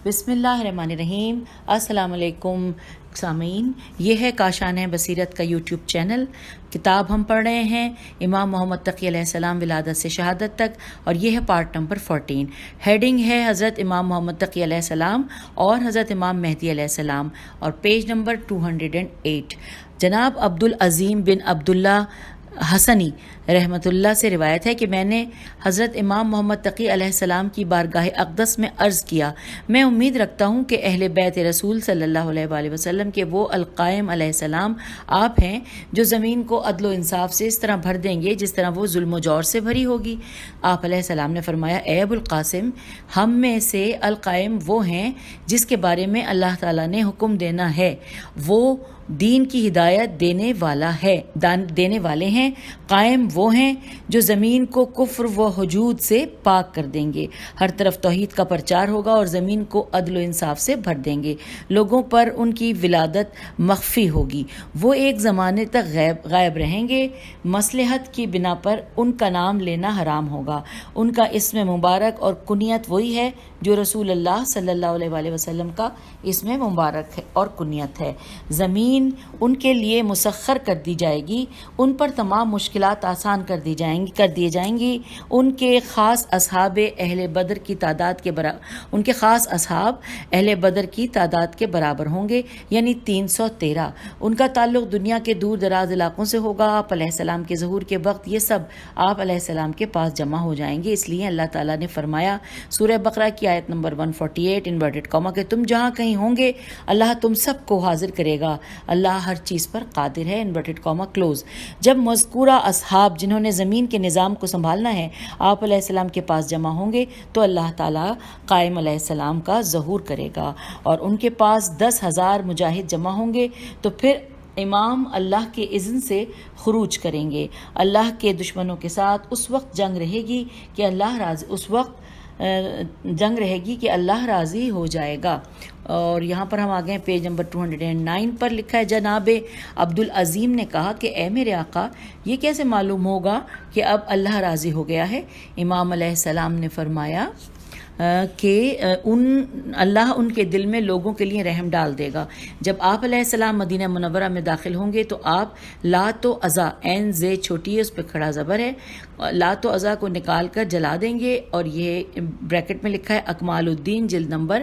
بسم اللہ الرحمن الرحیم۔ السلام علیکم سامعین، یہ ہے کاشان بصیرت کا یوٹیوب چینل۔ کتاب ہم پڑھ رہے ہیں امام محمد تقی علیہ السلام ولادت سے شہادت تک، اور یہ ہے پارٹ نمبر 14۔ ہیڈنگ ہے حضرت امام محمد تقی علیہ السلام اور حضرت امام مہدی علیہ السلام، اور پیج نمبر 208۔ جناب عبدالعظیم بن عبداللہ حسنی رحمۃ اللہ سے روایت ہے کہ میں نے حضرت امام محمد تقی علیہ السلام کی بارگاہ اقدس میں عرض کیا، میں امید رکھتا ہوں کہ اہل بیت رسول صلی اللہ علیہ وآلہ وسلم کے وہ القائم علیہ السلام آپ ہیں جو زمین کو عدل و انصاف سے اس طرح بھر دیں گے جس طرح وہ ظلم و جور سے بھری ہوگی۔ آپ علیہ السلام نے فرمایا، اے ابو القاسم، ہم میں سے القائم وہ ہیں جس کے بارے میں اللہ تعالیٰ نے حکم دینا ہے، وہ دین کی ہدایت دینے والے ہیں۔ قائم وہ ہیں جو زمین کو کفر و حجود سے پاک کر دیں گے، ہر طرف توحید کا پرچار ہوگا اور زمین کو عدل و انصاف سے بھر دیں گے، لوگوں پر ان کی ولادت مخفی ہوگی، وہ ایک زمانے تک غائب رہیں گے، مصلحت کی بنا پر ان کا نام لینا حرام ہوگا، ان کا اسم مبارک اور کنیت وہی ہے جو رسول اللہ صلی اللہ علیہ وآلہ وسلم کا اسم مبارک ہے اور کنیت ہے۔ زمین ان کے لیے مسخر کر دی جائے گی، ان پر تمام مشکلات آسان کر دی جائیں گی، ان کے خاص اصحاب اہل بدر کی تعداد کے برابر ہوں گے، یعنی 313۔ ان کا تعلق دنیا کے دور دراز علاقوں سے ہوگا۔ آپ علیہ السلام کے ظہور کے وقت یہ سب آپ علیہ السلام کے پاس جمع ہو جائیں گے، اس لیے اللہ تعالیٰ نے فرمایا سورہ بقرہ کی آیت نمبر 148 انورٹڈ کاما کہ تم جہاں کہیں ہوں گے اللہ تم سب کو حاضر کرے گا، اللہ ہر چیز پر قادر ہے، انورٹڈ کاما کلوز۔ جب مذکورہ اصحاب جنہوں نے زمین کے نظام کو سنبھالنا ہے آپ علیہ السلام کے پاس جمع ہوں گے تو اللہ تعالیٰ قائم علیہ السلام کا ظہور کرے گا، اور ان کے پاس 10,000 مجاہد جمع ہوں گے، تو پھر امام اللہ کے اذن سے خروج کریں گے۔ اللہ کے دشمنوں کے ساتھ اس وقت جنگ رہے گی کہ اللہ راضی ہو جائے گا۔ اور یہاں پر ہم آگئے پیج نمبر 209 پر لکھا ہے، جناب عبدالعظیم نے کہا کہ اے میرے آقا، یہ کیسے معلوم ہوگا کہ اب اللہ راضی ہو گیا ہے؟ امام علیہ السلام نے فرمایا کہ اللہ ان کے دل میں لوگوں کے لیے رحم ڈال دے گا۔ جب آپ علیہ السلام مدینہ منورہ میں داخل ہوں گے تو آپ لات و عزا، عین زے چھوٹی ہے اس پہ کھڑا زبر ہے، لات و عزا کو نکال کر جلا دیں گے، اور یہ بریکٹ میں لکھا ہے اکمال الدین جلد نمبر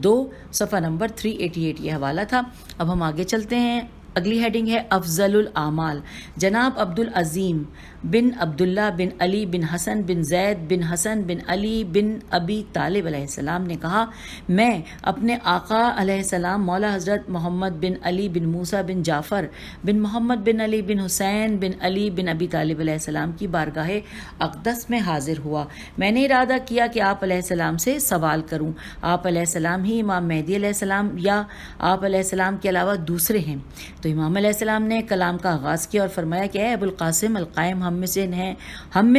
2 صفحہ نمبر 388 یہ حوالہ تھا۔ اب ہم آگے چلتے ہیں، اگلی ہیڈنگ ہے افضل الاعمال۔ جناب عبدالعظیم بن عبداللہ بن علی بن حسن بن زید بن حسن بن علی بن ابی طالب علیہ السلام نے کہا، میں اپنے آقا علیہ السلام مولا حضرت محمد بن علی بن موسیٰ بن جعفر بن محمد بن علی بن حسین بن علی بن ابی طالب علیہ السلام کی بارگاہ اقدس میں حاضر ہوا۔ میں نے ارادہ کیا کہ آپ علیہ السلام سے سوال کروں، آپ علیہ السلام ہی امام مہدی علیہ السلام یا آپ علیہ السلام کے علاوہ دوسرے ہیں؟ تو امام علیہ السلام نے کلام کا آغاز کیا اور فرمایا کہ اے ابو القاسم، القائم ہم میں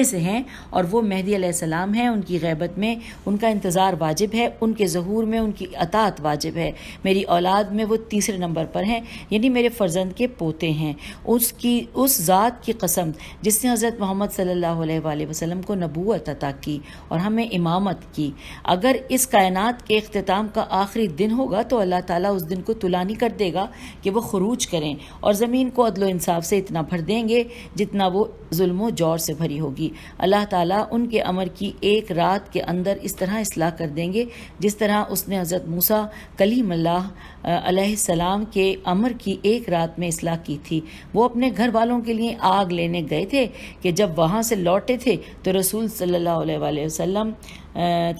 سے ہیں اور وہ مہدی علیہ السلام ہیں، ان کی غیبت میں ان کا انتظار واجب ہے، ان کے ظہور میں ان کی اطاعت واجب ہے، میری اولاد میں وہ تیسرے نمبر پر ہیں، یعنی میرے فرزند کے پوتے ہیں۔ اس ذات کی قسم جس نے حضرت محمد صلی اللہ علیہ وآلہ وسلم کو نبوت عطا کی اور ہمیں امامت کی، اگر اس کائنات کے اختتام کا آخری دن ہوگا تو اللہ تعالیٰ اس دن کو طولانی کر دے گا کہ وہ خروج کریں اور زمین کو عدل و انصاف سے اتنا بھر دیں گے جتنا وہ ظلم و جور سے بھری ہوگی۔ اللہ تعالیٰ ان کے امر کی ایک رات کے اندر اس طرح اصلاح کر دیں گے جس طرح اس نے حضرت موسیٰ کلیم اللہ علیہ السلام کے امر کی ایک رات میں اصلاح کی تھی۔ وہ اپنے گھر والوں کے لیے آگ لینے گئے تھے کہ جب وہاں سے لوٹے تھے تو رسول صلی اللہ علیہ وآلہ وسلم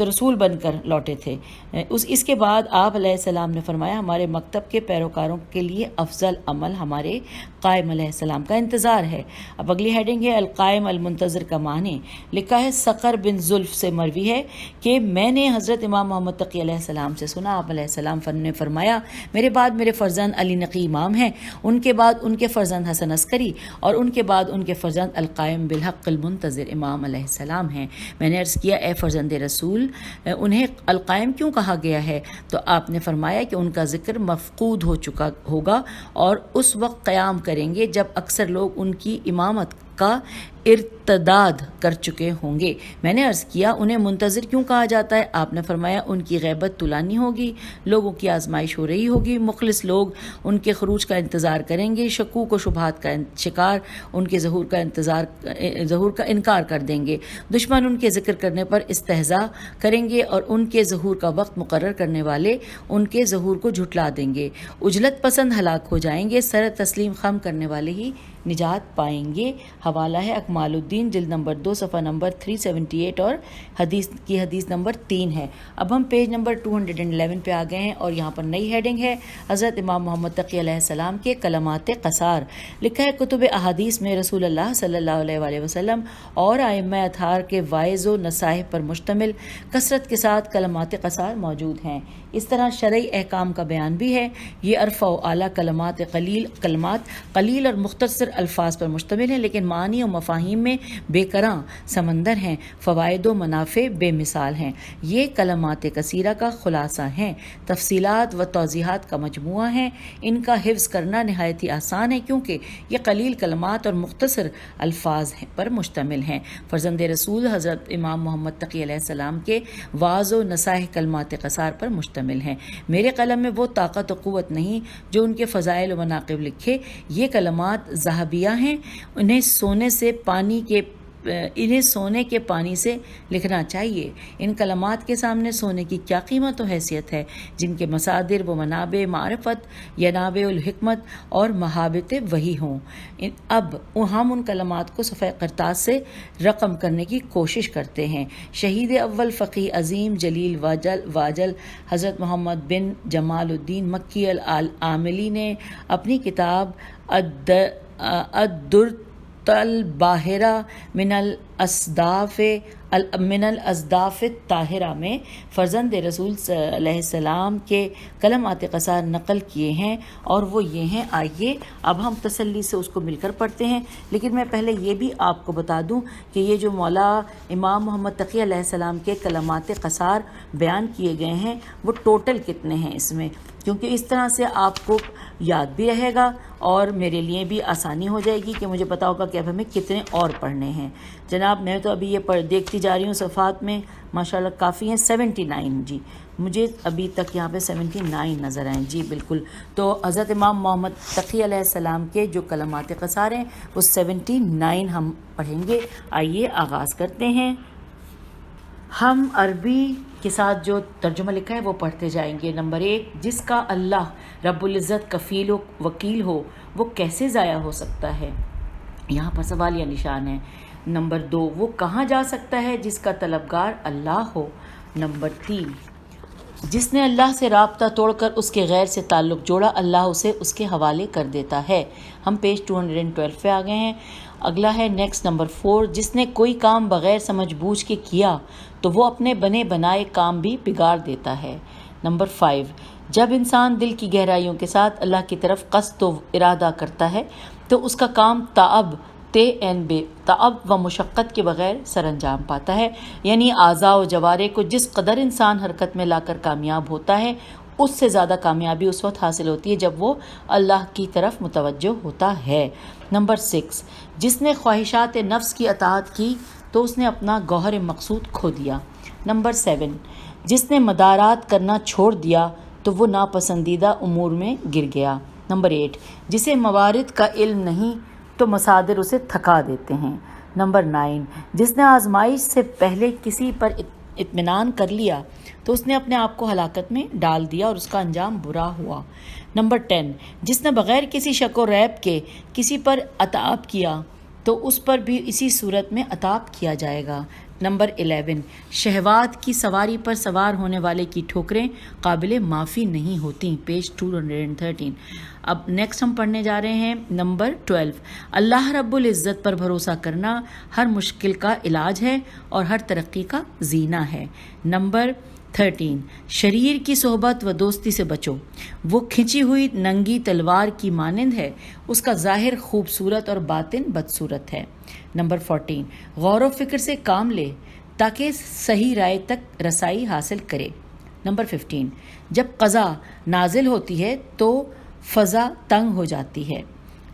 رسول بن کر لوٹے تھے۔ اس کے بعد آپ علیہ السلام نے فرمایا، ہمارے مکتب کے پیروکاروں کے لیے افضل عمل ہمارے قائم علیہ السلام کا انتظار ہے۔ اب اگلی ہیڈنگ ہے القائم المنتظر کا معنی۔ لکھا ہے سقر بن زلف سے مروی ہے کہ میں نے حضرت امام محمد تقی علیہ السلام سے سنا، آپ علیہ السلام نے فرمایا، میرے بعد میرے فرزند علی نقی امام ہیں، ان کے بعد ان کے فرزند حسن عسکری، اور ان کے بعد ان کے فرزند القائم بالحق المنتظر امام علیہ السلام ہیں۔ میں نے عرض کیا، اے فرزند رسول، انہیں القائم کیوں کہا گیا ہے؟ تو آپ نے فرمایا کہ ان کا ذکر مفقود ہو چکا ہوگا اور اس وقت قیام کریں گے جب اکثر لوگ ان کی امامت کا ارتداد کر چکے ہوں گے۔ میں نے عرض کیا انہیں منتظر کیوں کہا جاتا ہے؟ آپ نے فرمایا ان کی غیبت طولانی ہوگی، لوگوں کی آزمائش ہو رہی ہوگی، مخلص لوگ ان کے خروج کا انتظار کریں گے، شکوک و شبہات کا شکار ان کے ظہور کا انکار کر دیں گے، دشمن ان کے ذکر کرنے پر استہزاء کریں گے اور ان کے ظہور کا وقت مقرر کرنے والے ان کے ظہور کو جھٹلا دیں گے، عجلت پسند ہلاک ہو جائیں گے، سر تسلیم خم کرنے والے ہی نجات پائیں گے۔ حوالہ ہے اکمال الدین جلد نمبر 2 صفحہ نمبر 378 اور حدیث نمبر 3 ہے۔ اب ہم پیج نمبر 211 پہ آ گئے ہیں اور یہاں پر نئی ہیڈنگ ہے حضرت امام محمد تقی علیہ السلام کے کلمات قصار۔ لکھا ہے کتب احادیث میں رسول اللہ صلی اللہ علیہ وآلہ وسلم اور ائمہ اطہار کے وائز و نصائح پر مشتمل کثرت کے ساتھ کلمات قصار موجود ہیں۔ اس طرح شرعی احکام کا بیان بھی ہے۔ یہ عرفہ و اعلیٰ کلمات قلیل اور مختصر الفاظ پر مشتمل ہیں، لیکن معنی و مفاہیم میں بے کراں سمندر ہیں، فوائد و منافع بے مثال ہیں۔ یہ کلمات کثیرہ کا خلاصہ ہیں، تفصیلات و توضیحات کا مجموعہ ہیں۔ ان کا حفظ کرنا نہایت ہی آسان ہے کیونکہ یہ قلیل کلمات اور مختصر الفاظ پر مشتمل ہیں۔ فرزند رسول حضرت امام محمد تقی علیہ السلام کے واعظ و نصائح کلمات قصار پر مشتمل ہیں۔ میرے قلم میں وہ طاقت و قوت نہیں جو ان کے فضائل و مناقب لکھے۔ یہ کلمات ذہبیہ ہیں، انہیں سونے کے پانی سے لکھنا چاہیے۔ ان کلمات کے سامنے سونے کی کیا قیمت و حیثیت ہے جن کے مصادر و منابع معرفت، ینابع الحکمت اور مہابت وحی ہوں۔ اب ہم ان کلمات کو صفحہ کرتاس سے رقم کرنے کی کوشش کرتے ہیں۔ شہید اول فقیہ عظیم جلیل واجل حضرت محمد بن جمال الدین مکی العاملی نے اپنی کتاب الدرۃ الباہرہ من الاصداف الطاہرہ میں فرزند رسول علیہ السلام کے کلمات قصار نقل کیے ہیں اور وہ یہ ہیں۔ آئیے اب ہم تسلی سے اس کو مل کر پڑھتے ہیں، لیکن میں پہلے یہ بھی آپ کو بتا دوں کہ یہ جو مولا امام محمد تقی علیہ السلام کے کلمات قصار بیان کیے گئے ہیں وہ ٹوٹل کتنے ہیں اس میں، کیونکہ اس طرح سے آپ کو یاد بھی رہے گا اور میرے لیے بھی آسانی ہو جائے گی کہ مجھے پتا ہوگا کہ اب ہمیں کتنے اور پڑھنے ہیں۔ جناب میں تو ابھی یہ دیکھتی جا رہی ہوں صفحات میں ماشاءاللہ کافی ہیں، 79 جی، مجھے ابھی تک یہاں پہ 79 نظر آئیں جی بالکل۔ تو حضرت امام محمد تقی علیہ السلام کے جو کلمات قصار ہیں وہ 79 ہم پڑھیں گے۔ آئیے آغاز کرتے ہیں۔ ہم عربی کے ساتھ جو ترجمہ لکھا ہے وہ پڑھتے جائیں گے۔ نمبر 1، جس کا اللہ رب العزت کفیل و وکیل ہو وہ کیسے ضائع ہو سکتا ہے؟ یہاں پر سوالیہ نشان ہے۔ نمبر 2، وہ کہاں جا سکتا ہے جس کا طلبگار اللہ ہو؟ نمبر 3، جس نے اللہ سے رابطہ توڑ کر اس کے غیر سے تعلق جوڑا اللہ اسے اس کے حوالے کر دیتا ہے۔ ہم پیج 212 پہ آ گئے ہیں۔ اگلا ہے نیکسٹ نمبر 4، جس نے کوئی کام بغیر سمجھ بوجھ کے کیا تو وہ اپنے بنے بنائے کام بھی بگاڑ دیتا ہے۔ نمبر 5، جب انسان دل کی گہرائیوں کے ساتھ اللہ کی طرف قصد و ارادہ کرتا ہے تو اس کا کام تعب و مشقت کے بغیر سر انجام پاتا ہے، یعنی اعضاء و جوارح کو جس قدر انسان حرکت میں لا کر کامیاب ہوتا ہے اس سے زیادہ کامیابی اس وقت حاصل ہوتی ہے جب وہ اللہ کی طرف متوجہ ہوتا ہے۔ نمبر 6، جس نے خواہشات نفس کی اطاعت کی تو اس نے اپنا گوہر مقصود کھو دیا۔ نمبر 7، جس نے مدارات کرنا چھوڑ دیا تو وہ ناپسندیدہ امور میں گر گیا۔ نمبر 8، جسے موارد کا علم نہیں تو مصادر اسے تھکا دیتے ہیں۔ نمبر 9، جس نے آزمائش سے پہلے کسی پر اطمینان کر لیا تو اس نے اپنے آپ کو ہلاکت میں ڈال دیا اور اس کا انجام برا ہوا۔ نمبر 10، جس نے بغیر کسی شک و ریب کے کسی پر عتاب کیا تو اس پر بھی اسی صورت میں عتاب کیا جائے گا۔ نمبر 11، شہوات کی سواری پر سوار ہونے والے کی ٹھوکریں قابل معافی نہیں ہوتی۔ پیج 213۔ اب نیکسٹ ہم پڑھنے جا رہے ہیں نمبر 12، اللہ رب العزت پر بھروسہ کرنا ہر مشکل کا علاج ہے اور ہر ترقی کا زینہ ہے۔ نمبر 13، شریر کی صحبت و دوستی سے بچو، وہ کھنچی ہوئی ننگی تلوار کی مانند ہے، اس کا ظاہر خوبصورت اور باطن بدصورت ہے۔ نمبر 14، غور و فکر سے کام لے تاکہ صحیح رائے تک رسائی حاصل کرے۔ نمبر 15، جب قضا نازل ہوتی ہے تو فضا تنگ ہو جاتی ہے۔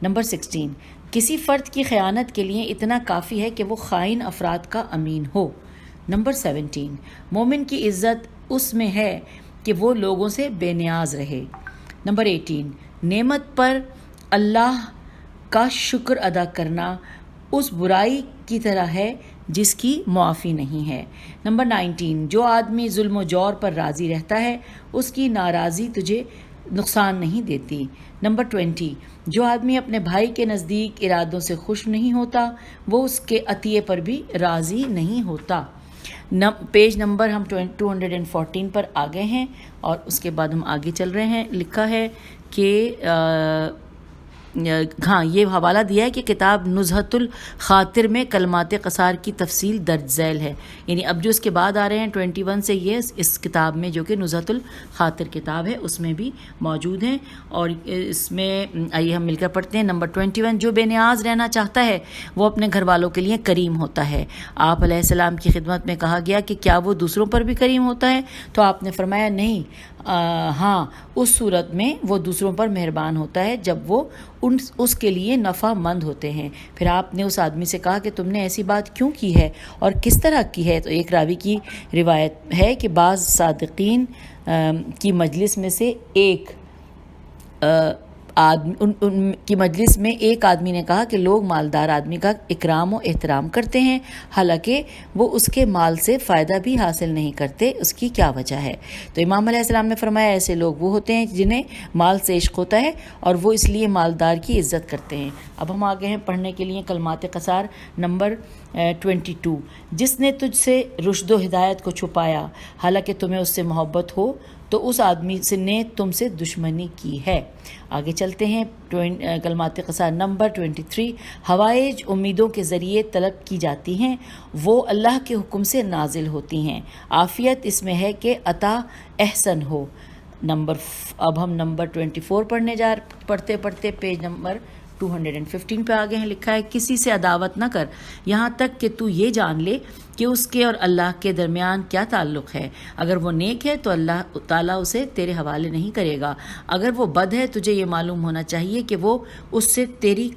نمبر 16، کسی فرد کی خیانت کے لیے اتنا کافی ہے کہ وہ خائن افراد کا امین ہو۔ نمبر 17، مومن کی عزت اس میں ہے کہ وہ لوگوں سے بے نیاز رہے۔ نمبر 18، نعمت پر اللہ کا شکر ادا کرنا اس برائی کی طرح ہے جس کی معافی نہیں ہے۔ نمبر 19، جو آدمی ظلم و جور پر راضی رہتا ہے اس کی ناراضی تجھے نقصان نہیں دیتی۔ نمبر 20، جو آدمی اپنے بھائی کے نزدیک ارادوں سے خوش نہیں ہوتا وہ اس کے عطیے پر بھی راضی نہیں ہوتا۔ پیج نمبر ہم 214 پر آ گئے ہیں اور اس کے بعد ہم آگے چل رہے ہیں۔ لکھا ہے کہ ہاں یہ حوالہ دیا ہے کہ کتاب نزہۃ الخاطر میں کلمات قصار کی تفصیل درج ذیل ہے، یعنی اب جو اس کے بعد آ رہے ہیں 21 سے یہ اس کتاب میں جو کہ نزہۃ الخاطر کتاب ہے اس میں بھی موجود ہیں، اور اس میں آئیے ہم مل کر پڑھتے ہیں۔ نمبر 21، جو بے نیاز رہنا چاہتا ہے وہ اپنے گھر والوں کے لیے کریم ہوتا ہے۔ آپ علیہ السلام کی خدمت میں کہا گیا کہ کیا وہ دوسروں پر بھی کریم ہوتا ہے؟ تو آپ نے فرمایا نہیں، ہاں اس صورت میں وہ دوسروں پر مہربان ہوتا ہے جب وہ اس کے لیے نفع مند ہوتے ہیں۔ پھر آپ نے اس آدمی سے کہا کہ تم نے ایسی بات کیوں کی ہے اور کس طرح کی ہے؟ تو ایک راوی کی روایت ہے کہ بعض صادقین کی مجلس میں سے ایک ان کی مجلس میں ایک آدمی نے کہا کہ لوگ مالدار آدمی کا اکرام و احترام کرتے ہیں حالانکہ وہ اس کے مال سے فائدہ بھی حاصل نہیں کرتے، اس کی کیا وجہ ہے؟ تو امام علیہ السلام نے فرمایا ایسے لوگ وہ ہوتے ہیں جنہیں مال سے عشق ہوتا ہے اور وہ اس لیے مالدار کی عزت کرتے ہیں۔ اب ہم آگے ہیں پڑھنے کے لیے کلمات قصار نمبر 22، جس نے تجھ سے رشد و ہدایت کو چھپایا حالانکہ تمہیں اس سے محبت ہو تو اس آدمی نے تم سے دشمنی کی ہے۔ آگے چلتے ہیں کلمات قصار نمبر 23، حوائج امیدوں کے ذریعے طلب کی جاتی ہیں، وہ اللہ کے حکم سے نازل ہوتی ہیں، عافیت اس میں ہے کہ عطا احسن ہو۔ اب ہم نمبر 24 پڑھتے پیج نمبر 215 پہ آگے ہیں۔ لکھا ہے کسی سے عداوت نہ کر یہاں تک کہ تو یہ جان لے کہ اس کے اور اللہ کے درمیان کیا تعلق ہے۔ اگر وہ نیک ہے تو اللہ تعالیٰ اسے تیرے حوالے نہیں کرے گا، اگر وہ بد ہے تجھے یہ معلوم ہونا چاہیے کہ وہ اس سے تیری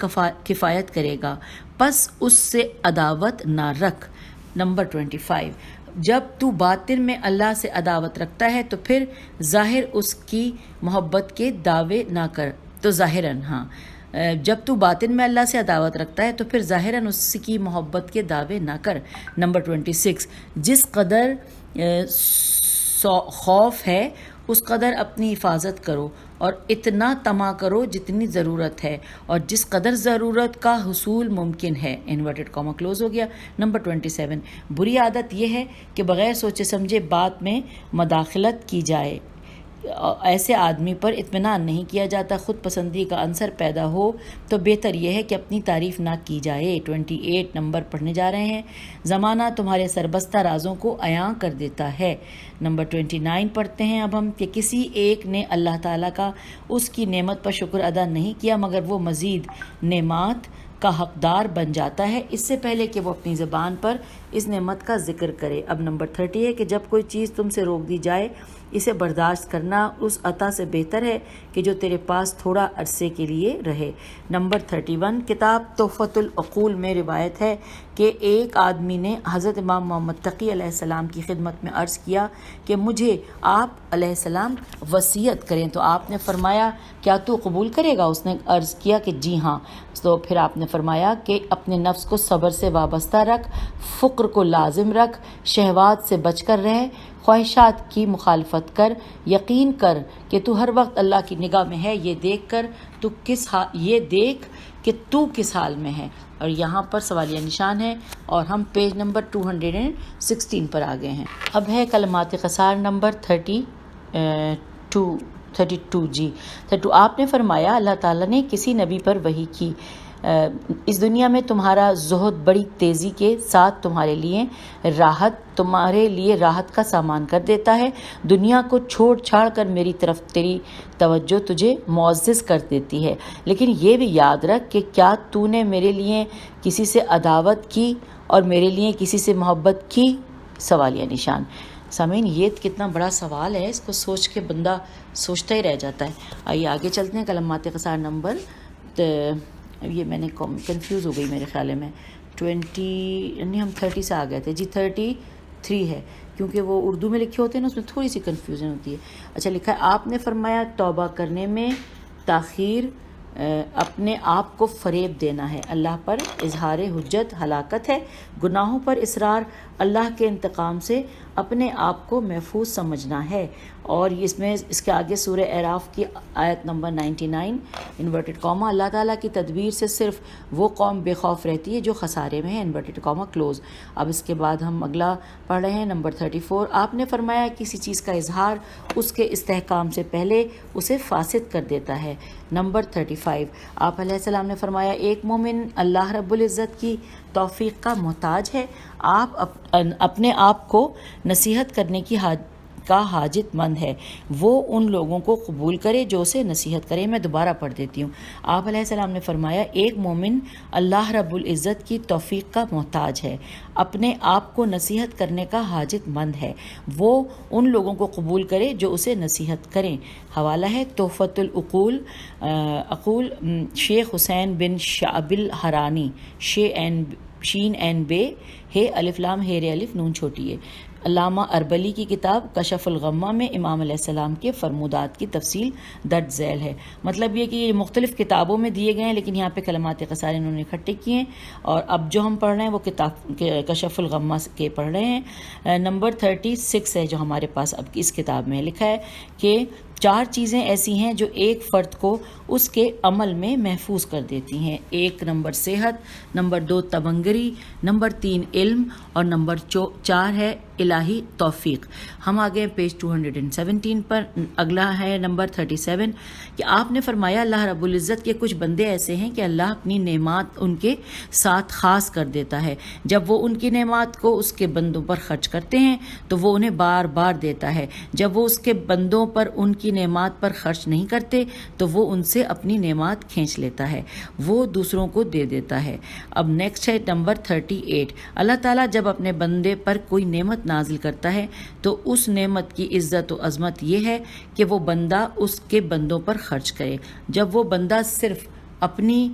کفایت کرے گا، پس اس سے عداوت نہ رکھ۔ نمبر 25، جب تو باطن میں اللہ سے عداوت رکھتا ہے تو پھر ظاہر اس کی محبت کے دعوے نہ کر۔ تو ظاہراً جب تو باطن میں اللہ سے عداوت رکھتا ہے تو پھر ظاہراً اس کی محبت کے دعوے نہ کر۔ نمبر 26، جس قدر خوف ہے اس قدر اپنی حفاظت کرو اور اتنا طمع کرو جتنی ضرورت ہے اور جس قدر ضرورت کا حصول ممکن ہے۔ انورٹڈ کاما کلوز ہو گیا۔ نمبر 27، بری عادت یہ ہے کہ بغیر سوچے سمجھے بات میں مداخلت کی جائے، ایسے آدمی پر اطمینان نہیں کیا جاتا، خود پسندی کا عنصر پیدا ہو تو بہتر یہ ہے کہ اپنی تعریف نہ کی جائے۔ 28 نمبر پڑھنے جا رہے ہیں، زمانہ تمہارے سربستہ رازوں کو عیاں کر دیتا ہے۔ نمبر 29 پڑھتے ہیں اب ہم کہ کسی ایک نے اللہ تعالیٰ کا اس کی نعمت پر شکر ادا نہیں کیا مگر وہ مزید نعمات کا حقدار بن جاتا ہے اس سے پہلے کہ وہ اپنی زبان پر اس نعمت کا ذکر کرے۔ اب نمبر 30 ہے کہ جب کوئی چیز تم سے روک دی جائے اسے برداشت کرنا اس عطا سے بہتر ہے کہ جو تیرے پاس تھوڑا عرصے کے لیے رہے۔ نمبر 31، کتاب تحفۃ العقول میں روایت ہے کہ ایک آدمی نے حضرت امام محمد تقی علیہ السلام کی خدمت میں عرض کیا کہ مجھے آپ علیہ السلام وصیت کریں، تو آپ نے فرمایا کیا تو قبول کرے گا؟ اس نے عرض کیا کہ جی ہاں۔ تو پھر آپ نے فرمایا کہ اپنے نفس کو صبر سے وابستہ رکھ، فقر کو لازم رکھ، شہوات سے بچ کر رہ، خواہشات کی مخالفت کر، یقین کر کہ تو ہر وقت اللہ کی نگاہ میں ہے، یہ دیکھ کہ تو کس حال میں ہے۔ اور یہاں پر سوالیہ نشان ہے اور ہم پیج نمبر 216 پر آ گئے ہیں۔ اب ہے کلمات قصار نمبر 32 جی 32۔ آپ نے فرمایا اللہ تعالیٰ نے کسی نبی پر وحی کی، اس دنیا میں تمہارا زہد بڑی تیزی کے ساتھ تمہارے لیے راحت کا سامان کر دیتا ہے، دنیا کو چھوڑ چھاڑ کر میری طرف تیری توجہ تجھے معزز کر دیتی ہے، لیکن یہ بھی یاد رکھ کہ کیا تو نے میرے لیے کسی سے عداوت کی اور میرے لیے کسی سے محبت کی؟ سوالیہ نشان۔ سامعین یہ کتنا بڑا سوال ہے، اس کو سوچ کے بندہ سوچتا ہی رہ جاتا ہے۔ آئیے آگے چلتے ہیں کلمات قصار نمبر یہ میں نے کنفیوز ہو گئی میرے خیال میں 20 نہیں ہم 30 سے آ گئے تھے جی 33 ہے کیونکہ وہ اردو میں لکھے ہوتے ہیں نا اس میں تھوڑی سی کنفیوژن ہوتی ہے. اچھا لکھا ہے آپ نے فرمایا توبہ کرنے میں تاخیر اپنے آپ کو فریب دینا ہے, اللہ پر اظہار حجت ہلاکت ہے, گناہوں پر اصرار اللہ کے انتقام سے اپنے آپ کو محفوظ سمجھنا ہے. اور اس میں اس کے آگے سورہ اعراف کی آیت نمبر 99 انورٹڈ کاما, اللہ تعالیٰ کی تدبیر سے صرف وہ قوم بے خوف رہتی ہے جو خسارے میں ہے انورٹڈ کاما کلوز. اب اس کے بعد ہم اگلا پڑھ رہے ہیں نمبر 34. آپ نے فرمایا کسی چیز کا اظہار اس کے استحکام سے پہلے اسے فاسد کر دیتا ہے. نمبر 35 آپ علیہ السلام نے فرمایا ایک مومن اللہ رب العزت کی توفیق کا محتاج ہے. آپ اپنے آپ کو نصیحت کرنے کی کا حاجت مند ہے, وہ ان لوگوں کو قبول کرے جو اسے نصیحت کرے. میں دوبارہ پڑھ دیتی ہوں. آپ علیہ السلام نے فرمایا ایک مومن اللہ رب العزت کی توفیق کا محتاج ہے, اپنے آپ کو نصیحت کرنے کا حاجت مند ہے, وہ ان لوگوں کو قبول کرے جو اسے نصیحت کریں. حوالہ ہے تحفۃ العقول شیخ حسین بن شعب الحرانی شین این بے ہے الف لام ہیر الف نون چھوٹی ہے. علامہ اربلی کی کتاب کشف الغمہ میں امام علیہ السلام کے فرمودات کی تفصیل درج ذیل ہے. مطلب یہ کہ یہ مختلف کتابوں میں دیے گئے ہیں لیکن یہاں پہ کلمات قصار انہوں نے اکٹھے کیے ہیں, اور اب جو ہم پڑھ رہے ہیں وہ کتاب کشف الغمہ کے پڑھ رہے ہیں. نمبر 36 ہے جو ہمارے پاس اب اس کتاب میں لکھا ہے کہ 4 چیزیں ایسی ہیں جو ایک فرد کو اس کے عمل میں محفوظ کر دیتی ہیں. 1 نمبر صحت, نمبر 2 تبنگری, نمبر 3 علم, اور نمبر 4 ہے الہی توفیق. ہم آگے پیج 217 پر. اگلا ہے نمبر 37 کہ آپ نے فرمایا اللہ رب العزت کے کچھ بندے ایسے ہیں کہ اللہ اپنی نعمات ان کے ساتھ خاص کر دیتا ہے. جب وہ ان کی نعمات کو اس کے بندوں پر خرچ کرتے ہیں تو وہ انہیں بار بار دیتا ہے. جب وہ اس کے بندوں پر ان کی نعمات پر خرچ نہیں کرتے تو وہ ان سے اپنی نعمات کھینچ لیتا ہے, وہ دوسروں کو دے دیتا ہے. اب نیکسٹ ہے نمبر 38. اللہ تعالیٰ جب اپنے بندے پر کوئی نعمت نازل کرتا ہے تو اس نعمت کی عزت و عظمت یہ ہے کہ وہ بندہ اس کے بندوں پر خرچ کرے. جب وہ بندہ صرف اپنی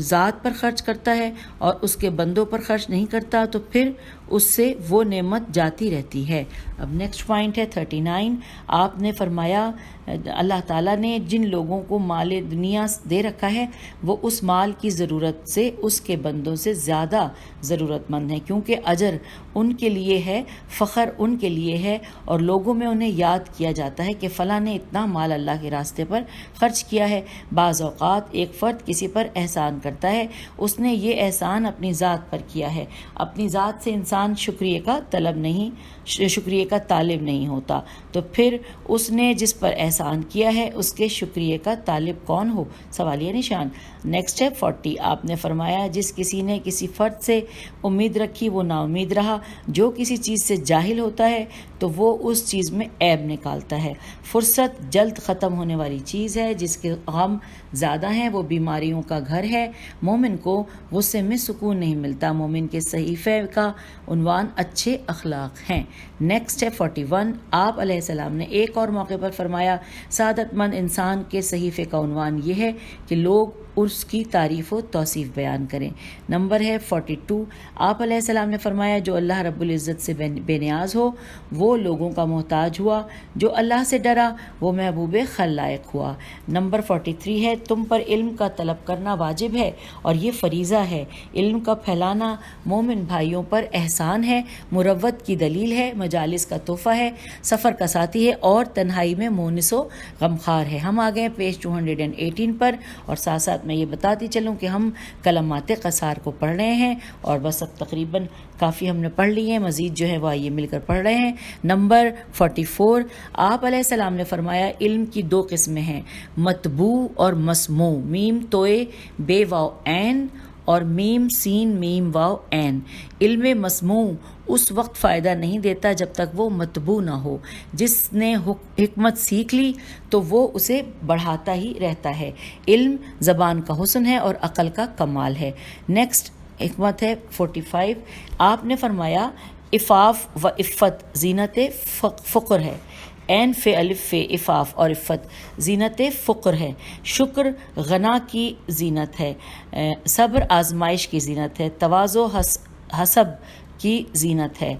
ذات پر خرچ کرتا ہے اور اس کے بندوں پر خرچ نہیں کرتا تو پھر اس سے وہ نعمت جاتی رہتی ہے. اب نیکسٹ پوائنٹ ہے 39. آپ نے فرمایا اللہ تعالیٰ نے جن لوگوں کو مال دنیا دے رکھا ہے وہ اس مال کی ضرورت سے اس کے بندوں سے زیادہ ضرورت مند ہیں, کیونکہ اجر ان کے لیے ہے, فخر ان کے لیے ہے, اور لوگوں میں انہیں یاد کیا جاتا ہے کہ فلاں نے اتنا مال اللہ کے راستے پر خرچ کیا ہے. بعض اوقات ایک فرد کسی پر احسان کرتا ہے, اس نے یہ احسان اپنی ذات پر کیا ہے. اپنی ذات سے انسان شکریہ کا طالب نہیں ہوتا, تو پھر اس نے جس پر احسان کیا ہے اس کے شکریہ کا طالب کون ہو؟ سوالیہ نشان. نیکسٹ ہے 40. آپ نے فرمایا جس کسی نے کسی فرد سے امید رکھی وہ نا امید رہا. جو کسی چیز سے جاہل ہوتا ہے تو وہ اس چیز میں عیب نکالتا ہے. فرصت جلد ختم ہونے والی چیز ہے, جس کے غم زیادہ ہیں وہ بیماریوں کا گھر ہے. مومن کو غصے میں سکون نہیں ملتا. مومن کے صحیفے کا عنوان اچھے اخلاق ہیں. نیکسٹ ہے 41. آپ علیہ السلام نے ایک اور موقع پر فرمایا سعادت مند انسان کے صحیفے کا عنوان یہ ہے کہ لوگ اس کی تعریف و توصیف بیان کریں. نمبر ہے 42. آپ علیہ السلام نے فرمایا جو اللہ رب العزت سے بے نیاز ہو وہ لوگوں کا محتاج ہوا, جو اللہ سے ڈرا وہ محبوب خلائق ہوا. نمبر 43 ہے تم پر علم کا طلب کرنا واجب ہے اور یہ فریضہ ہے. علم کا پھیلانا مومن بھائیوں پر احسان ہے, مروت کی دلیل ہے, مجالس کا تحفہ ہے, سفر کا ساتھی ہے, اور تنہائی میں مونس و غمخوار ہے. ہم آ گئے پیج 218 پر, اور ساتھ ساتھ میں یہ بتاتی چلوں کہ ہم کلمات قصار کو پڑھ رہے ہیں, اور بس اب تقریباً کافی ہم نے پڑھ لی ہیں, مزید جو ہے وہ آئیے مل کر پڑھ رہے ہیں. نمبر 44. آپ علیہ السلام نے فرمایا علم کی 2 قسمیں ہیں, مطبوع اور مسموع. میم توئے بے واو عین اور میم سین میم واو عین. علم مسموع اس وقت فائدہ نہیں دیتا جب تک وہ مطبوع نہ ہو. جس نے حکمت سیکھ لی تو وہ اسے بڑھاتا ہی رہتا ہے. علم زبان کا حسن ہے اور عقل کا کمال ہے. نیکسٹ حکمت ہے 45. آپ نے فرمایا عفاف و عفت زینت فقر ہے. عین فے الف فے عفاف اور عفت زینت فقر ہے، شکر غنا کی زینت ہے، صبر آزمائش کی زینت ہے، تواضع حسب کی زینت ہے،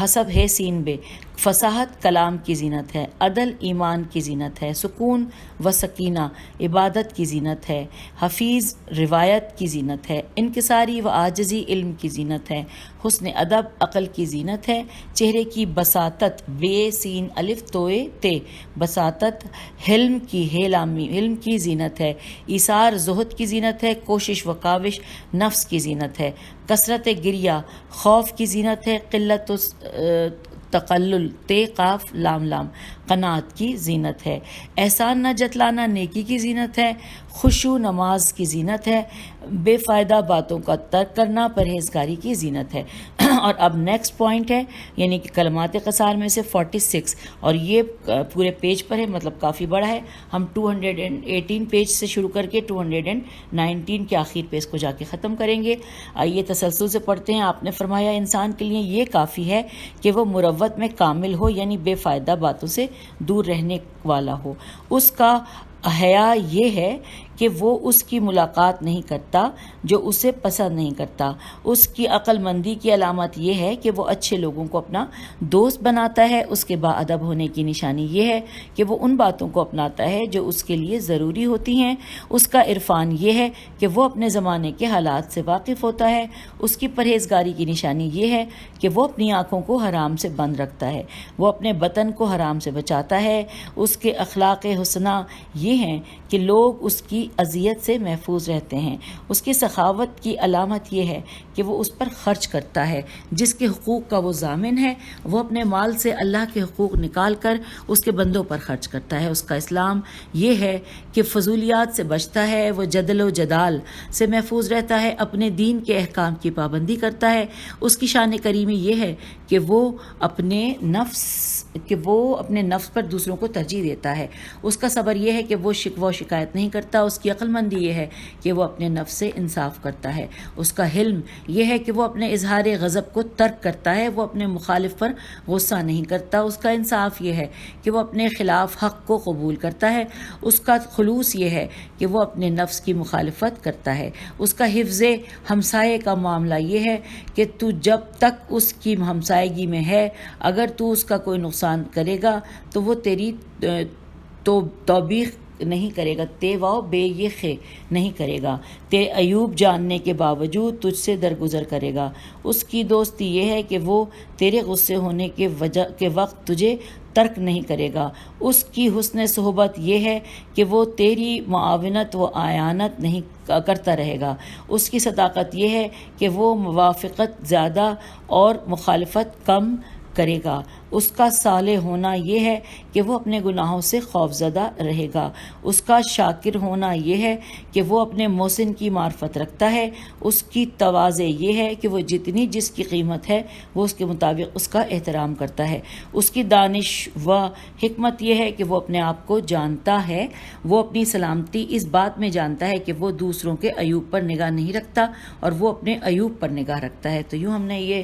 حسب ہے سین بے، فصاحت کلام کی زینت ہے، عدل ایمان کی زینت ہے، سکون و سکینہ عبادت کی زینت ہے، حفیظ روایت کی زینت ہے، انکساری و عاجزی علم کی زینت ہے، حسن ادب عقل کی زینت ہے، چہرے کی بساطت بے سین الف توئے تے بساطت حلم کی حلم کی زینت ہے، ایثار زہد کی زینت ہے، کوشش و کاوش نفس کی زینت ہے، کثرت گریہ خوف کی زینت ہے، قلت و تقلل تے قاف لام لام قناعت کی زینت ہے، احسان نہ جتلانا نیکی کی زینت ہے، خشوع نماز کی زینت ہے، بے فائدہ باتوں کا ترک کرنا پرہیزگاری کی زینت ہے۔ اور اب نیکسٹ پوائنٹ ہے، یعنی کہ کلمات قصار میں سے 46، اور یہ پورے پیج پر ہے، مطلب کافی بڑا ہے۔ ہم 218 پیج سے شروع کر کے 219 کے آخر پہ اس کو جا کے ختم کریں گے۔ آئیے تسلسل سے پڑھتے ہیں۔ آپ نے فرمایا انسان کے لیے یہ کافی ہے کہ وہ مروت میں کامل ہو، یعنی بے فائدہ باتوں سے دور رہنے والا ہو۔ اس کا حیا یہ ہے کہ وہ اس کی ملاقات نہیں کرتا جو اسے پسند نہیں کرتا۔ اس کی عقل مندی کی علامت یہ ہے کہ وہ اچھے لوگوں کو اپنا دوست بناتا ہے۔ اس کے باادب ہونے کی نشانی یہ ہے کہ وہ ان باتوں کو اپناتا ہے جو اس کے لیے ضروری ہوتی ہیں۔ اس کا عرفان یہ ہے کہ وہ اپنے زمانے کے حالات سے واقف ہوتا ہے۔ اس کی پرہیزگاری کی نشانی یہ ہے کہ وہ اپنی آنکھوں کو حرام سے بند رکھتا ہے، وہ اپنے بدن کو حرام سے بچاتا ہے۔ اس کے اخلاق حسنہ یہ ہیں کہ لوگ اس کی اذیت سے محفوظ رہتے ہیں۔ اس کی سخاوت کی علامت یہ ہے کہ وہ اس پر خرچ کرتا ہے جس کے حقوق کا وہ ضامن ہے۔ وہ اپنے مال سے اللہ کے حقوق نکال کر اس کے بندوں پر خرچ کرتا ہے۔ اس کا اسلام یہ ہے کہ فضولیات سے بچتا ہے، وہ جدل و جدال سے محفوظ رہتا ہے، اپنے دین کے احکام کی پابندی کرتا ہے۔ اس کی شان کریمی یہ ہے کہ وہ اپنے نفس پر دوسروں کو ترجیح دیتا ہے۔ اس کا صبر یہ ہے کہ وہ شکوہ و شکایت نہیں کرتا۔ اس کی عقل مندی یہ ہے کہ وہ اپنے نفس سے انصاف کرتا ہے۔ اس کا حلم یہ ہے کہ وہ اپنے اظہار غضب کو ترک کرتا ہے، وہ اپنے مخالف پر غصہ نہیں کرتا۔ اس کا انصاف یہ ہے کہ وہ اپنے خلاف حق کو قبول کرتا ہے۔ اس کا خلوص یہ ہے کہ وہ اپنے نفس کی مخالفت کرتا ہے۔ اس کا حفظ ہمسائے کا معاملہ یہ ہے کہ تو جب تک اس کی ہمسائیگی میں ہے، اگر تو اس کا کوئی نقصان کرے گا تو وہ تیری توبیخ نہیں کرے گا، تے واؤ بے یہ خے نہیں کرے گا، تیرے عیوب جاننے کے باوجود تجھ سے درگزر کرے گا۔ اس کی دوستی یہ ہے کہ وہ تیرے غصے ہونے کے وقت تجھے ترک نہیں کرے گا۔ اس کی حسن صحبت یہ ہے کہ وہ تیری معاونت و اعانت نہیں کرتا رہے گا۔ اس کی صداقت یہ ہے کہ وہ موافقت زیادہ اور مخالفت کم کرے گا۔ اس کا صالح ہونا یہ ہے کہ وہ اپنے گناہوں سے خوفزدہ رہے گا۔ اس کا شاکر ہونا یہ ہے کہ وہ اپنے محسن کی معرفت رکھتا ہے۔ اس کی تواضع یہ ہے کہ وہ جتنی جس کی قیمت ہے وہ اس کے مطابق اس کا احترام کرتا ہے۔ اس کی دانش و حکمت یہ ہے کہ وہ اپنے آپ کو جانتا ہے۔ وہ اپنی سلامتی اس بات میں جانتا ہے کہ وہ دوسروں کے عیوب پر نگاہ نہیں رکھتا اور وہ اپنے عیوب پر نگاہ رکھتا ہے۔ تو یوں ہم نے یہ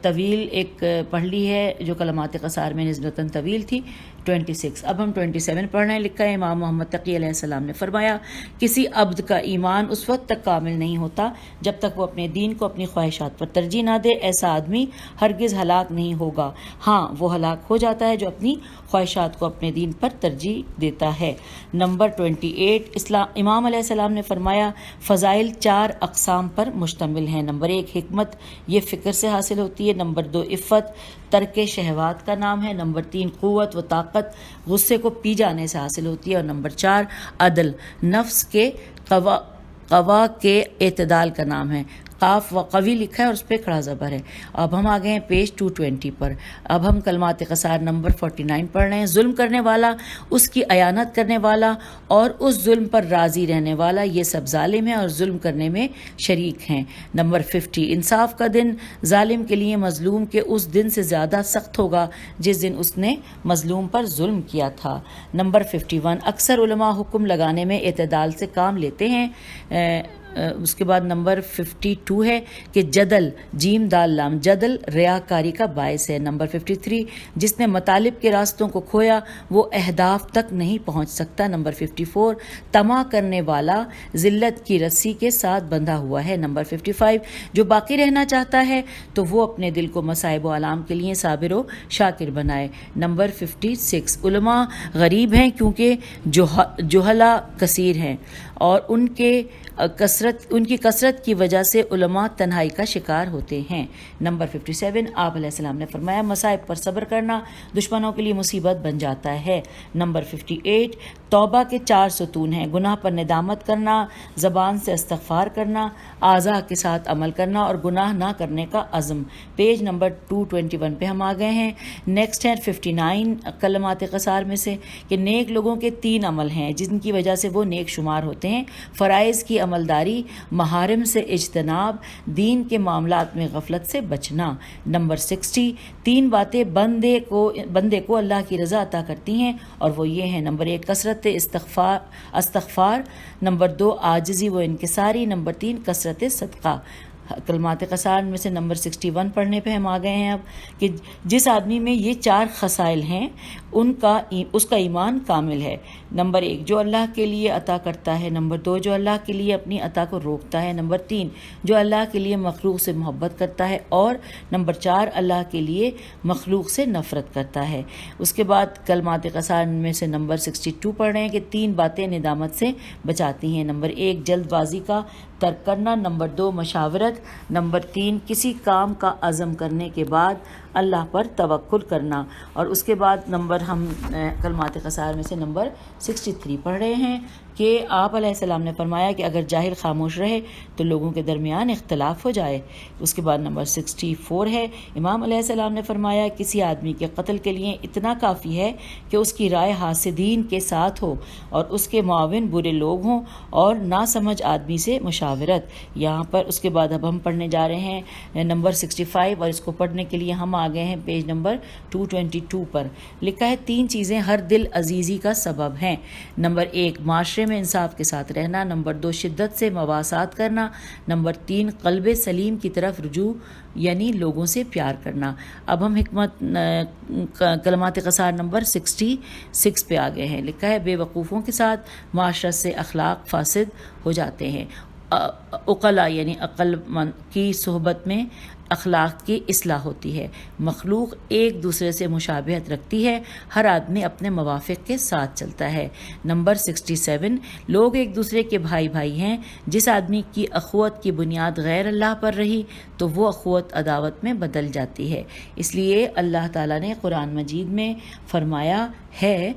طویل ایک پڑھ لی ہے جو کلمات قصار میں نسبتاً طویل تھی، 26۔ اب ہم 27 پڑھ رہے ہیں۔ لکھا ہے امام محمد تقی علیہ السلام نے فرمایا کسی عبد کا ایمان اس وقت تک کامل نہیں ہوتا جب تک وہ اپنے دین کو اپنی خواہشات پر ترجیح نہ دے۔ ایسا آدمی ہرگز ہلاک نہیں ہوگا، ہاں وہ ہلاک ہو جاتا ہے جو اپنی خواہشات کو اپنے دین پر ترجیح دیتا ہے۔ نمبر 28، امام علیہ السلام نے فرمایا فضائل 4 اقسام پر مشتمل ہیں۔ نمبر 1 حکمت، یہ فکر سے حاصل ہوتی ہے۔ نمبر 2 عفت، ترک شہوات کا نام ہے۔ نمبر 3 قوت و طاقت، غصے کو پی جانے سے حاصل ہوتی ہے۔ اور نمبر 4 عدل، نفس کے قوا کے اعتدال کا نام ہے۔ قاف و قوی لکھا ہے اور اس پہ کھڑا زبر ہے۔ اب ہم آ گئے ہیں پیج 220 پر۔ اب ہم کلمات قصار نمبر 49 پڑھ رہے ہیں۔ ظلم کرنے والا، اس کی اعانت کرنے والا اور اس ظلم پر راضی رہنے والا، یہ سب ظالم ہیں اور ظلم کرنے میں شریک ہیں۔ نمبر 50 انصاف کا دن، ظالم کے لیے مظلوم کے اس دن سے زیادہ سخت ہوگا جس دن اس نے مظلوم پر ظلم کیا تھا۔ نمبر 51 اکثر علماء حکم لگانے میں اعتدال سے کام لیتے ہیں، اس کے بعد نمبر 52 ہے کہ جدل جیم دال لام جدل ریاکاری کا باعث ہے. نمبر 53 جس نے مطالب کے راستوں کو کھویا وہ اہداف تک نہیں پہنچ سکتا. نمبر 54 طمع کرنے والا ذلت کی رسی کے ساتھ بندھا ہوا ہے. نمبر 55 جو باقی رہنا چاہتا ہے تو وہ اپنے دل کو مصائب و آلام کے لیے صابر و شاکر بنائے. نمبر 56 علماء غریب ہیں کیونکہ جہلا کثیر ہیں اور ان کی کثرت کی وجہ سے علماء تنہائی کا شکار ہوتے ہیں. نمبر 57 آپ علیہ السلام نے فرمایا مصائب پر صبر کرنا دشمنوں کے لیے مصیبت بن جاتا ہے. نمبر 58 توبہ کے 4 ستون ہیں: گناہ پر ندامت کرنا، زبان سے استغفار کرنا، اعضاء کے ساتھ عمل کرنا اور گناہ نہ کرنے کا عزم. پیج نمبر 221 پہ ہم آ گئے ہیں. نیکسٹ ہے 59 کلمات قصار میں سے کہ نیک لوگوں کے 3 عمل ہیں جن کی وجہ سے وہ نیک شمار ہوتے ہیں: فرائض کی عملداری، محارم سے اجتناب، دین کے معاملات میں غفلت سے بچنا. نمبر 60 3 باتیں بندے کو اللہ کی رضا عطا کرتی ہیں اور وہ یہ ہیں: نمبر 1 کثرت استغفار، نمبر 2 عاجزی و انکساری، نمبر 3 کثرت صدقہ. کلمات قصار میں سے نمبر 61 پڑھنے پہ ہم آ گئے ہیں اب کہ جس آدمی میں یہ 4 خصائل ہیں اس کا ایمان کامل ہے. نمبر 1 جو اللہ کے لیے عطا کرتا ہے، نمبر 2 جو اللہ کے لیے اپنی عطا کو روکتا ہے، نمبر 3 جو اللہ کے لیے مخلوق سے محبت کرتا ہے اور نمبر 4 اللہ کے لیے مخلوق سے نفرت کرتا ہے. اس کے بعد کلمات قصار میں سے نمبر 62 پڑھ رہے ہیں کہ 3 باتیں ندامت سے بچاتی ہیں: نمبر 1 جلد بازی کا ترک کرنا، نمبر 2 مشاورت، نمبر 3 کسی کام کا عزم کرنے کے بعد اللہ پر توکل کرنا. اور اس کے بعد نمبر ہم کلمات قصار میں سے نمبر 63 پڑھ رہے ہیں کہ آپ علیہ السلام نے فرمایا کہ اگر جاہل خاموش رہے تو لوگوں کے درمیان اختلاف ہو جائے. اس کے بعد نمبر 64 ہے امام علیہ السلام نے فرمایا کسی آدمی کے قتل کے لیے اتنا کافی ہے کہ اس کی رائے حاسدین کے ساتھ ہو اور اس کے معاون برے لوگ ہوں اور ناسمجھ آدمی سے مشاورت. یہاں پر اس کے بعد اب ہم پڑھنے جا رہے ہیں نمبر 65 اور اس کو پڑھنے کے لیے ہم آ گئے ہیں پیج نمبر 222 پر. لکھا ہے 3 چیزیں ہر دل عزیزی کا سبب ہیں: نمبر 1 معاشرے میں انصاف کے ساتھ رہنا، نمبر 2 شدت سے مواسات کرنا، نمبر 3 قلب سلیم کی طرف رجوع یعنی لوگوں سے پیار کرنا. اب ہم کلمات قصار نمبر 66 پہ آ گئے ہیں. لکھا ہے بے وقوفوں کے ساتھ معاشرت سے اخلاق فاسد ہو جاتے ہیں. عقلا یعنی عقل مند کی صحبت میں اخلاق کی اصلاح ہوتی ہے. مخلوق ایک دوسرے سے مشابہت رکھتی ہے، ہر آدمی اپنے موافق کے ساتھ چلتا ہے. نمبر 67 لوگ ایک دوسرے کے بھائی ہیں. جس آدمی کی اخوت کی بنیاد غیر اللہ پر رہی تو وہ اخوت عداوت میں بدل جاتی ہے. اس لیے اللہ تعالیٰ نے قرآن مجید میں فرمایا ہے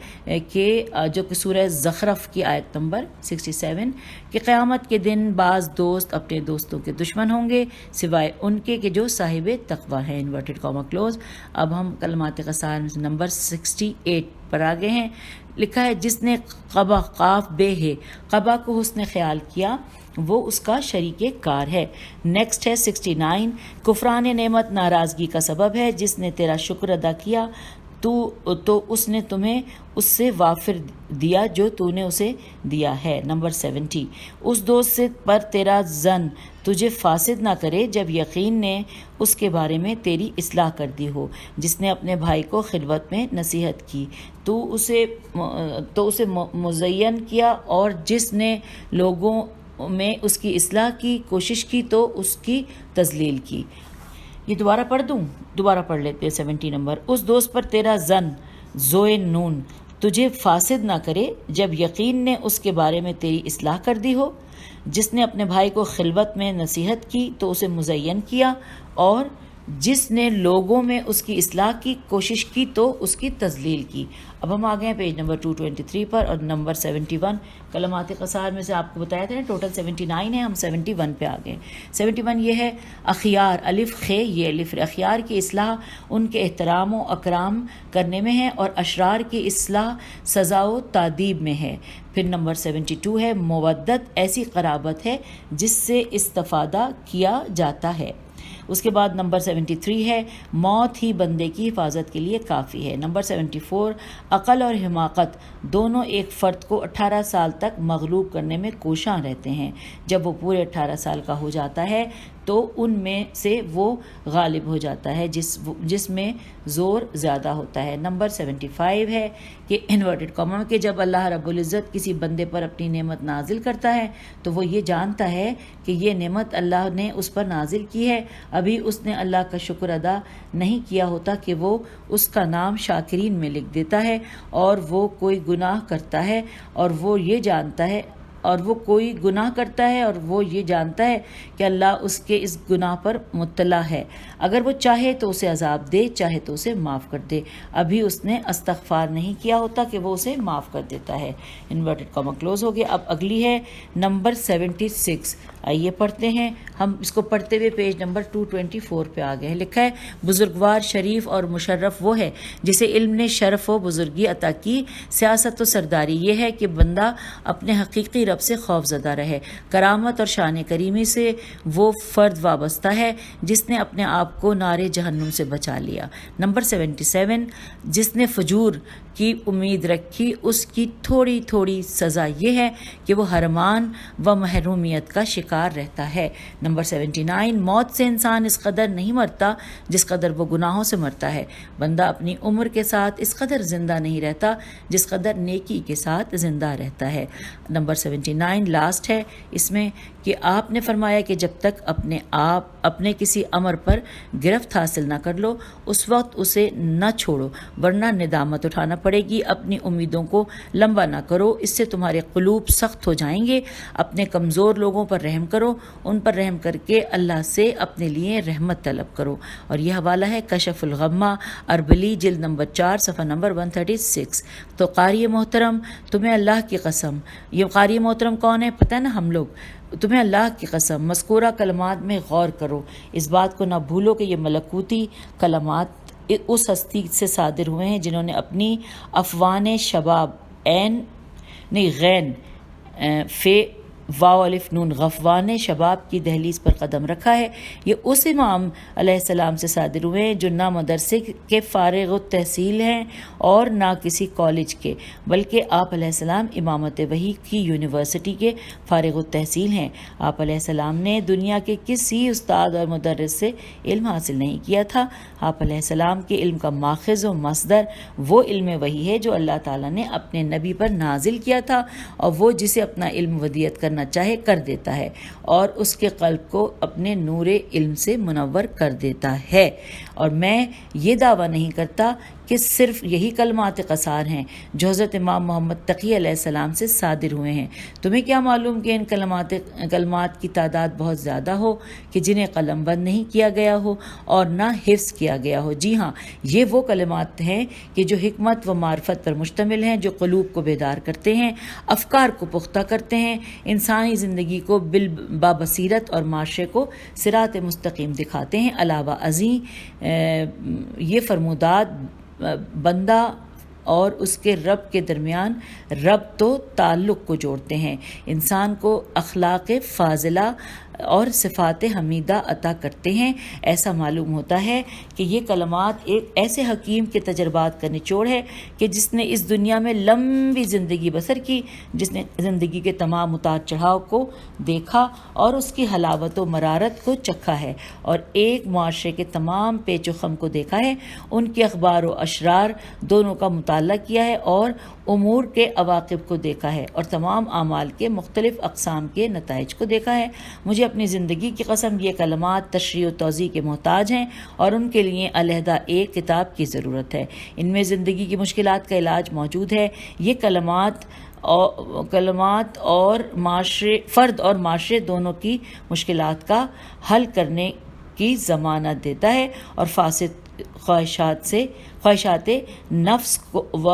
کہ جو کہ سورہ زخرف کی آیت نمبر 67 کہ قیامت کے دن بعض دوست اپنے دوستوں کے دشمن ہوں گے سوائے ان کے کہ جو صاحب تقوی ہیں. Inverted comma close. اب ہم کلمات قصار میں نمبر 68 پر آ گئے ہیں. لکھا ہے جس نے قبا قاف بے ہے قبا کو حسن خیال کیا وہ اس کا شریک کار ہے. نیکسٹ ہے 69 کفران نعمت ناراضگی کا سبب ہے. جس نے تیرا شکر ادا کیا تو اس نے تمہیں اس سے وافر دیا جو تو نے اسے دیا ہے. نمبر 70 اس دوست پر تیرا ظن تجھے فاسد نہ کرے جب یقین نے اس کے بارے میں تیری اصلاح کر دی ہو. جس نے اپنے بھائی کو خلوت میں نصیحت کی تو اسے مزین کیا اور جس نے لوگوں میں اس کی اصلاح کی کوشش کی تو اس کی تذلیل کی. یہ دوبارہ پڑھ لیتے ہیں 70 نمبر. اس دوست پر تیرا ظن زوئے نون تجھے فاسد نہ کرے جب یقین نے اس کے بارے میں تیری اصلاح کر دی ہو. جس نے اپنے بھائی کو خلوت میں نصیحت کی تو اسے مزین کیا اور جس نے لوگوں میں اس کی اصلاح کی کوشش کی تو اس کی تذلیل کی. اب ہم آ گئے ہیں پیج نمبر 223 پر اور نمبر 71 کلمات قصار میں سے آپ کو بتایا تھا نا ٹوٹل 79 ہے، ہم 71 پہ آ گئے. 71 یہ ہے اخیار الف خے یہ الف اخیار کی اصلاح ان کے احترام و اکرام کرنے میں ہے اور اشرار کی اصلاح سزا و تادیب میں ہے. پھر نمبر 72 ہے مودت ایسی قرابت ہے جس سے استفادہ کیا جاتا ہے. اس کے بعد نمبر 73 ہے موت ہی بندے کی حفاظت کے لیے کافی ہے۔ نمبر 74 عقل اور حماقت دونوں ایک فرد کو 18 سال تک مغلوب کرنے میں کوشاں رہتے ہیں۔ جب وہ پورے 18 سال کا ہو جاتا ہے تو ان میں سے وہ غالب ہو جاتا ہے جس میں زور زیادہ ہوتا ہے۔ نمبر 75 ہے کہ انورٹڈ کاما کہ جب اللہ رب العزت کسی بندے پر اپنی نعمت نازل کرتا ہے تو وہ یہ جانتا ہے کہ یہ نعمت اللہ نے اس پر نازل کی ہے، ابھی اس نے اللہ کا شکر ادا نہیں کیا ہوتا کہ وہ اس کا نام شاکرین میں لکھ دیتا ہے، اور وہ کوئی گناہ کرتا ہے اور وہ یہ جانتا ہے اور وہ یہ جانتا ہے کہ اللہ اس کے اس گناہ پر مطلع ہے، اگر وہ چاہے تو اسے عذاب دے، چاہے تو اسے معاف کر دے، ابھی اس نے استغفار نہیں کیا ہوتا کہ وہ اسے معاف کر دیتا ہے۔ انورٹڈ کاما کلوز ہو گیا۔ اب اگلی ہے نمبر 76، آئیے پڑھتے ہیں، ہم اس کو پڑھتے ہوئے پیج نمبر 224 پہ آ گئے ہیں۔ لکھا ہے بزرگوار، شریف اور مشرف وہ ہے جسے علم نے شرف و بزرگی عطا کی، سیاست و سرداری یہ ہے کہ بندہ اپنے حقیقی رب سے خوف زدہ رہے، کرامت اور شان کریمی سے وہ فرد وابستہ ہے جس نے اپنے آپ کو نار جہنم سے بچا لیا۔ نمبر 77 جس نے فجور کی امید رکھی اس کی تھوڑی تھوڑی سزا یہ ہے کہ وہ حرمان و محرومیت کا شکار رہتا ہے۔ نمبر 79 موت سے انسان اس قدر نہیں مرتا جس قدر وہ گناہوں سے مرتا ہے، بندہ اپنی عمر کے ساتھ اس قدر زندہ نہیں رہتا جس قدر نیکی کے ساتھ زندہ رہتا ہے۔ نمبر 79 لاسٹ ہے اس میں کہ آپ نے فرمایا کہ جب تک اپنے کسی امر پر گرفت حاصل نہ کر لو اس وقت اسے نہ چھوڑو ورنہ ندامت اٹھانا پڑے گی، اپنی امیدوں کو لمبا نہ کرو، اس سے تمہارے قلوب سخت ہو جائیں گے، اپنے کمزور لوگوں پر رحم کرو، ان پر رحم کر کے اللہ سے اپنے لیے رحمت طلب کرو۔ اور یہ حوالہ ہے کشف الغمہ اربلی جلد نمبر 4 صفحہ نمبر 136۔ تو قاری محترم تمہیں اللہ کی قسم، یہ قاری محترم کون ہے پتہ ہے نا ہم لوگ، تمہیں اللہ کی قسم مذکورہ کلمات میں غور کرو، اس بات کو نہ بھولو کہ یہ ملکوتی کلمات اس ہستی سے صادر ہوئے ہیں جنہوں نے اپنی افوان شباب غین فے واو الف نون غفوان شباب کی دہلیز پر قدم رکھا ہے۔ یہ اس امام علیہ السلام سے صادر ہوئے ہیں جو نہ مدرسے کے فارغ التحصیل ہیں اور نہ کسی کالج کے، بلکہ آپ علیہ السلام امامت وحی کی یونیورسٹی کے فارغ التحصیل ہیں۔ آپ علیہ السلام نے دنیا کے کسی استاد اور مدرس سے علم حاصل نہیں کیا تھا۔ آپ علیہ السلام کے علم کا ماخذ و مصدر وہ علم وحی ہے جو اللہ تعالیٰ نے اپنے نبی پر نازل کیا تھا، اور وہ جسے اپنا علم ودیت کرنا چاہے کر دیتا ہے اور اس کے قلب کو اپنے نور علم سے منور کر دیتا ہے۔ اور میں یہ دعویٰ نہیں کرتا کہ صرف یہی کلمات قصار ہیں جو حضرت امام محمد تقی علیہ السلام سے صادر ہوئے ہیں، تمہیں کیا معلوم کہ ان کلمات کی تعداد بہت زیادہ ہو کہ جنہیں قلم بند نہیں کیا گیا ہو اور نہ حفظ کیا گیا ہو۔ جی ہاں، یہ وہ کلمات ہیں کہ جو حکمت و معرفت پر مشتمل ہیں، جو قلوب کو بیدار کرتے ہیں، افکار کو پختہ کرتے ہیں، انسانی زندگی کو بابصیرت اور معاشرے کو صراط مستقیم دکھاتے ہیں۔ علاوہ ازیں یہ فرمودات بندہ اور اس کے رب کے درمیان ربط و تعلق کو جوڑتے ہیں، انسان کو اخلاق فاضلہ اور صفات حمیدہ عطا کرتے ہیں۔ ایسا معلوم ہوتا ہے کہ یہ کلمات ایک ایسے حکیم کے تجربات کا نچوڑ ہے کہ جس نے اس دنیا میں لمبی زندگی بسر کی، جس نے زندگی کے تمام اتار چڑھاؤ کو دیکھا اور اس کی حلاوت و مرارت کو چکھا ہے، اور ایک معاشرے کے تمام پیچ و خم کو دیکھا ہے، ان کے اخبار و اشرار دونوں کا مطالعہ کیا ہے اور امور کے عواقب کو دیکھا ہے اور تمام اعمال کے مختلف اقسام کے نتائج کو دیکھا ہے۔ مجھے اپنی زندگی کی قسم یہ کلمات تشریح و توضیح کے محتاج ہیں اور ان کے لیے علیحدہ ایک کتاب کی ضرورت ہے۔ ان میں زندگی کی مشکلات کا علاج موجود ہے۔ یہ کلمات اور فرد اور معاشرے دونوں کی مشکلات کا حل کرنے کی ضمانت دیتا ہے اور فاسد خواہشات سے خواہشات نفس و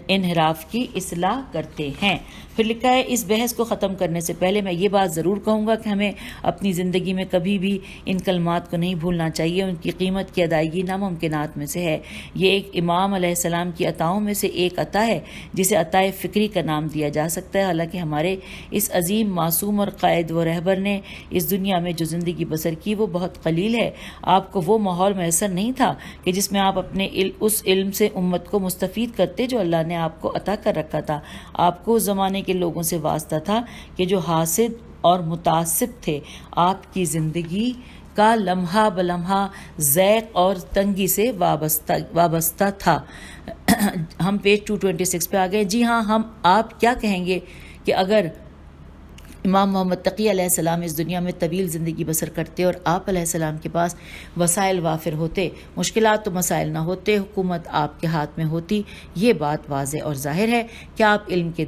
انحراف کی اصلاح کرتے ہیں۔ پھر لکھا ہے اس بحث کو ختم کرنے سے پہلے میں یہ بات ضرور کہوں گا کہ ہمیں اپنی زندگی میں کبھی بھی ان کلمات کو نہیں بھولنا چاہیے، ان کی قیمت کی ادائیگی ناممکنات میں سے ہے۔ یہ ایک امام علیہ السلام کی عطاؤں میں سے ایک عطا ہے جسے عطائے فکری کا نام دیا جا سکتا ہے۔ حالانکہ ہمارے اس عظیم معصوم اور قائد و رہبر نے اس دنیا میں جو زندگی بسر کی وہ بہت قلیل ہے۔ آپ کو وہ ماحول میسر نہیں تھا کہ جس میں آپ اپنے اس علم سے امت کو مستفید کرتے جو اللہ نے آپ کو عطا کر رکھا تھا۔ آپ کو اس زمانے کے لوگوں سے واسطہ تھا کہ جو حاسد اور متعصب تھے۔ آپ کی زندگی کا لمحہ بلمحہ ضیق اور تنگی سے وابستہ تھا۔ ہم پیج 226 پہ آ گئے۔ جی ہاں، آپ کیا کہیں گے کہ اگر امام محمد تقی علیہ السلام اس دنیا میں طویل زندگی بسر کرتے اور آپ علیہ السلام کے پاس وسائل وافر ہوتے، مشکلات و مسائل نہ ہوتے، حکومت آپ کے ہاتھ میں ہوتی، یہ بات واضح اور ظاہر ہے کہ آپ علم کے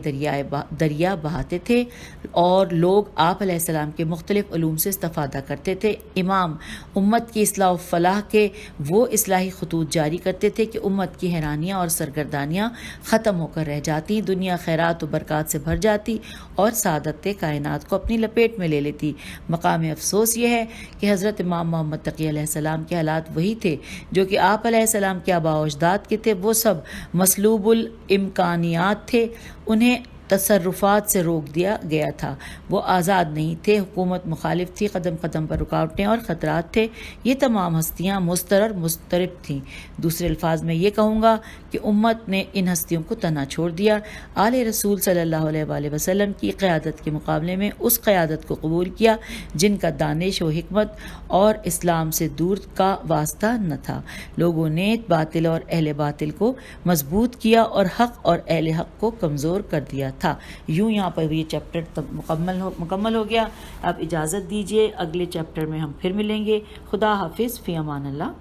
دریا بہاتے تھے اور لوگ آپ علیہ السلام کے مختلف علوم سے استفادہ کرتے تھے۔ امام امت کی اصلاح و فلاح کے وہ اصلاحی خطوط جاری کرتے تھے کہ امت کی حیرانیاں اور سرگردانیاں ختم ہو کر رہ جاتی، دنیا خیرات و برکات سے بھر جاتی اور سعادت کائنات کو اپنی لپیٹ میں لے لیتی۔ مقام افسوس یہ ہے کہ حضرت امام محمد تقی علیہ السلام کے حالات وہی تھے جو کہ آپ علیہ السلام کے آباء و اجداد کے تھے۔ وہ سب مسلوب الامکانیات تھے، انہیں تصرفات سے روک دیا گیا تھا، وہ آزاد نہیں تھے، حکومت مخالف تھی، قدم قدم پر رکاوٹیں اور خطرات تھے۔ یہ تمام ہستیاں مضطر مضطرب تھیں۔ دوسرے الفاظ میں یہ کہوں گا کہ امت نے ان ہستیوں کو تنہا چھوڑ دیا۔ آل رسول صلی اللہ علیہ وآلہ وسلم کی قیادت کے مقابلے میں اس قیادت کو قبول کیا جن کا دانش و حکمت اور اسلام سے دور کا واسطہ نہ تھا۔ لوگوں نے باطل اور اہل باطل کو مضبوط کیا اور حق اور اہل حق کو کمزور کر دیا تھا۔ یوں یہاں پر یہ چیپٹر مکمل ہو گیا۔ آپ اجازت دیجیے، اگلے چیپٹر میں ہم پھر ملیں گے۔ خدا حافظ، فی امان اللہ۔